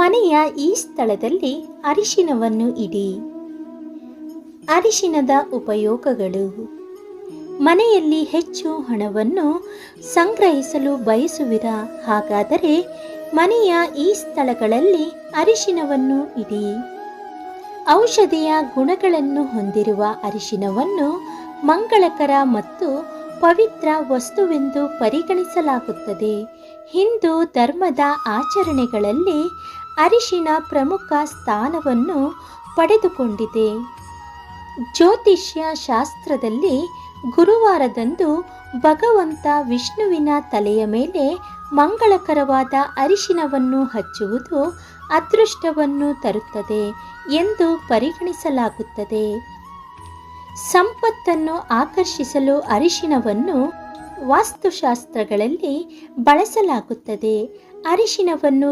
ಮನೆಯ ಈ ಸ್ಥಳದಲ್ಲಿ ಅರಿಶಿನವನ್ನು ಇಡಿ. ಅರಿಶಿನದ ಉಪಯೋಗಗಳು: ಮನೆಯಲ್ಲಿ ಹೆಚ್ಚು ಹಣವನ್ನು ಸಂಗ್ರಹಿಸಲು ಬಯಸುವಿರಾ? ಹಾಗಾದರೆ ಮನೆಯ ಈ ಸ್ಥಳಗಳಲ್ಲಿ ಅರಿಶಿನವನ್ನು ಇಡಿ. ಔಷಧೀಯ ಗುಣಗಳನ್ನು ಹೊಂದಿರುವ ಅರಿಶಿನವನ್ನು ಮಂಗಳಕರ ಮತ್ತು ಪವಿತ್ರ ವಸ್ತುವೆಂದು ಪರಿಗಣಿಸಲಾಗುತ್ತದೆ. ಹಿಂದೂ ಧರ್ಮದ ಆಚರಣೆಗಳಲ್ಲಿ ಅರಿಶಿನ ಪ್ರಮುಖ ಸ್ಥಾನವನ್ನು ಪಡೆದುಕೊಂಡಿದೆ. ಜ್ಯೋತಿಷ್ಯ ಶಾಸ್ತ್ರದಲ್ಲಿ ಗುರುವಾರದಂದು ಭಗವಂತ ವಿಷ್ಣುವಿನ ತಲೆಯ ಮೇಲೆ ಮಂಗಳಕರವಾದ ಅರಿಶಿನವನ್ನು ಹಚ್ಚುವುದು ಅದೃಷ್ಟವನ್ನು ತರುತ್ತದೆ ಎಂದು ಪರಿಗಣಿಸಲಾಗುತ್ತದೆ. ಸಂಪತ್ತನ್ನು ಆಕರ್ಷಿಸಲು ಅರಿಶಿನವನ್ನು ವಾಸ್ತುಶಾಸ್ತ್ರಗಳಲ್ಲಿ ಬಳಸಲಾಗುತ್ತದೆ. ಅರಿಶಿನವನ್ನು